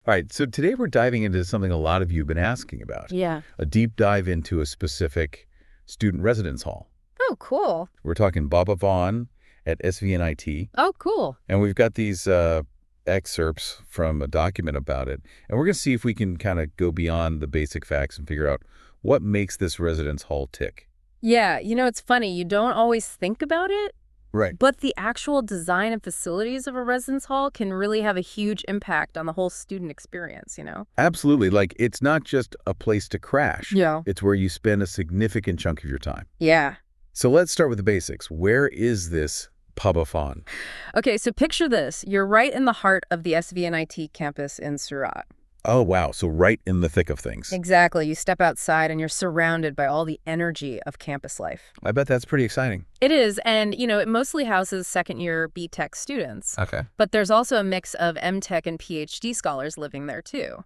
All right, so today we're diving into something a lot of you have been asking about. Yeah. A deep dive into a specific student residence hall. Oh, cool. We're talking Bhabha Bhavan at SVNIT. Oh, cool. And we've got these excerpts from a document about it. And we're going to see if we can kind of go beyond the basic facts and figure out what makes this residence hall tick. Yeah, it's funny. You don't always think about it, Right. but the actual design and facilities of a residence hall can really have a huge impact on the whole student experience. Absolutely. Like, it's not just a place to crash. Yeah. It's where you spend a significant chunk of your time. Yeah. So let's start with the basics. Where is this Bhabha Bhavan? Okay, so picture this. You're right in the heart of the SVNIT campus in Surat. Oh, wow. So right in the thick of things. Exactly. You step outside and you're surrounded by all the energy of campus life. I bet that's pretty exciting. It is, and, it mostly houses second-year B.Tech students. Okay. But there's also a mix of M.Tech and Ph.D. scholars living there, too.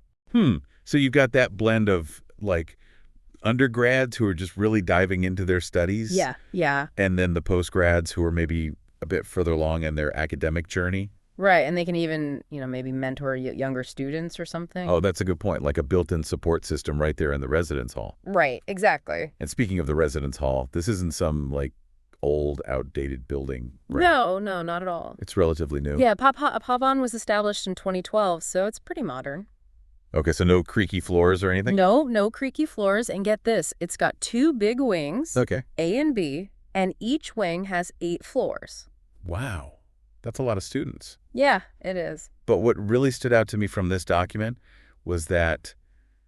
So you've got that blend of, like, undergrads who are just really diving into their studies. Yeah. And then the postgrads who are maybe a bit further along in their academic journey. Right, and they can even, maybe mentor younger students or something. Oh, that's a good point. Like a built-in support system right there in the residence hall. Right, exactly. And speaking of the residence hall, this isn't some, like, old, outdated building. Right? No, not at all. It's relatively new. Yeah, Bhavan was established in 2012, so it's pretty modern. Okay, so no creaky floors or anything? No creaky floors, and get this, it's got 2 big wings, Okay. A and B, and each wing has 8 floors. Wow. That's a lot of students. Yeah, it is. But what really stood out to me from this document was that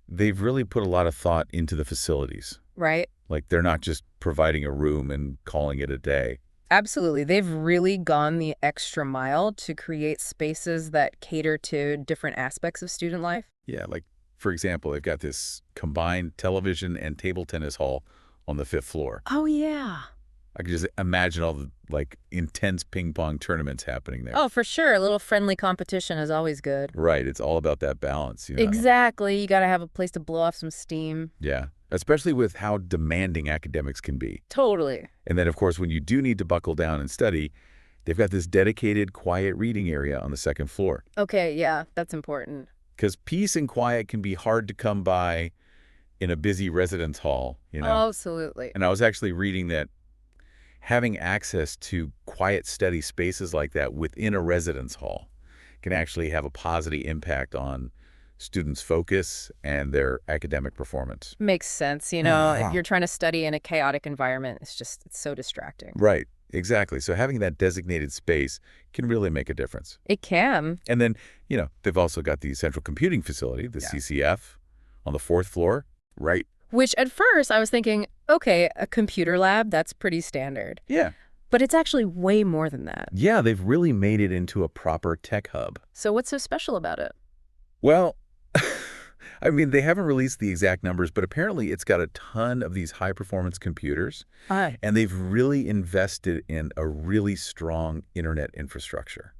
they've really put a lot of thought into the facilities. Right? Like, they're not just providing a room and calling it a day. Absolutely. They've really gone the extra mile to create spaces that cater to different aspects of student life. Yeah, like, for example, they've got this combined television and table tennis hall on the 5th floor. Oh, yeah. I could just imagine all the, like, intense ping pong tournaments happening there. Oh, for sure. A little friendly competition is always good. Right. It's all about that balance. Exactly. You got to have a place to blow off some steam. Yeah. Especially with how demanding academics can be. Totally. And then, of course, when you do need to buckle down and study, they've got this dedicated quiet reading area on the 2nd floor. Okay, yeah, that's important. Because peace and quiet can be hard to come by in a busy residence hall, Absolutely. And I was actually reading that having access to quiet, steady spaces like that within a residence hall can actually have a positive impact on students' focus and their academic performance. Makes sense. If you're trying to study in a chaotic environment, it's so distracting. Right. Exactly. So having that designated space can really make a difference. It can. And then, they've also got the central computing facility, the CCF, on the 4th floor, right? Which at first I was thinking, okay, a computer lab, that's pretty standard. Yeah. But it's actually way more than that. Yeah, they've really made it into a proper tech hub. So what's so special about it? Well, I mean, they haven't released the exact numbers, but apparently it's got a ton of these high-performance computers. And they've really invested in a really strong internet infrastructure.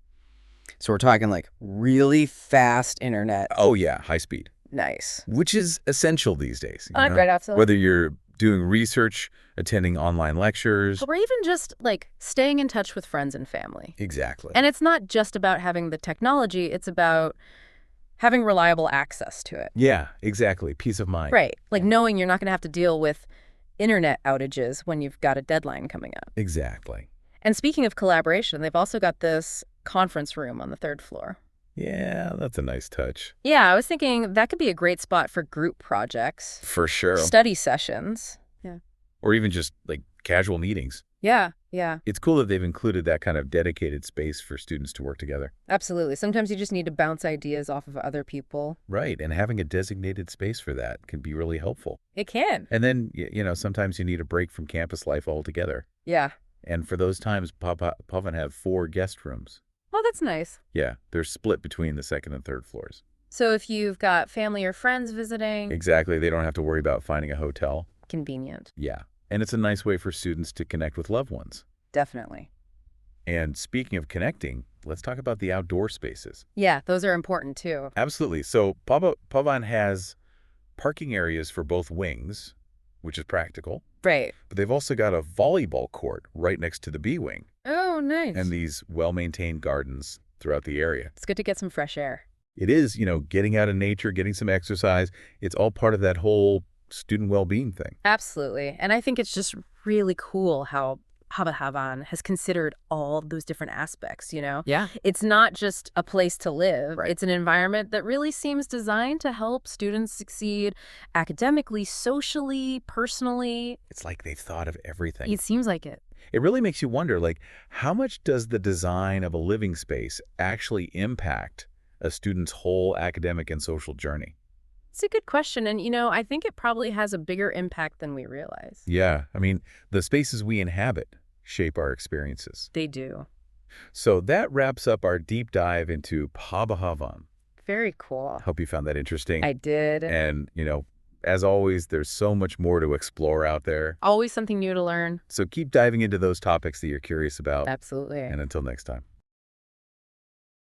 So we're talking like really fast internet. Oh, yeah, high speed. Nice. Which is essential these days. Right, absolutely. Whether you're doing research, attending online lectures. Or even just, staying in touch with friends and family. Exactly. And it's not just about having the technology, it's about having reliable access to it. Yeah, exactly. Peace of mind. Right. Like knowing you're not going to have to deal with internet outages when you've got a deadline coming up. Exactly. And speaking of collaboration, they've also got this conference room on the 3rd floor. Yeah, that's a nice touch. Yeah, I was thinking that could be a great spot for group projects. For sure. Study sessions. Yeah. Or even just, casual meetings. Yeah. It's cool that they've included that kind of dedicated space for students to work together. Absolutely. Sometimes you just need to bounce ideas off of other people. Right, and having a designated space for that can be really helpful. It can. And then, sometimes you need a break from campus life altogether. Yeah. And for those times, Bhavan have 4 guest rooms. Oh, that's nice. Yeah, they're split between the 2nd and 3rd floors. So if you've got family or friends visiting. Exactly, they don't have to worry about finding a hotel. Convenient. Yeah, and it's a nice way for students to connect with loved ones. Definitely. And speaking of connecting, let's talk about the outdoor spaces. Yeah, those are important too. Absolutely. So Bhavan has parking areas for both wings, which is practical. Right. But they've also got a volleyball court right next to the B wing. Oh, nice. And these well-maintained gardens throughout the area. It's good to get some fresh air. It is, getting out in nature, getting some exercise. It's all part of that whole student well-being thing. Absolutely. And I think it's just really cool how Bhabha Bhavan has considered all those different aspects. Yeah. It's not just a place to live. Right. It's an environment that really seems designed to help students succeed academically, socially, personally. It's like they've thought of everything. It seems like it. It really makes you wonder, like, how much does the design of a living space actually impact a student's whole academic and social journey? It's a good question. And, I think it probably has a bigger impact than we realize. Yeah, I mean, the spaces we inhabit shape our experiences. They do. So that wraps up our deep dive into Bhabha Bhavan. Very cool. Hope you found that interesting. I did. And, as always, there's so much more to explore out there. Always something new to learn. So keep diving into those topics that you're curious about. Absolutely. And until next time.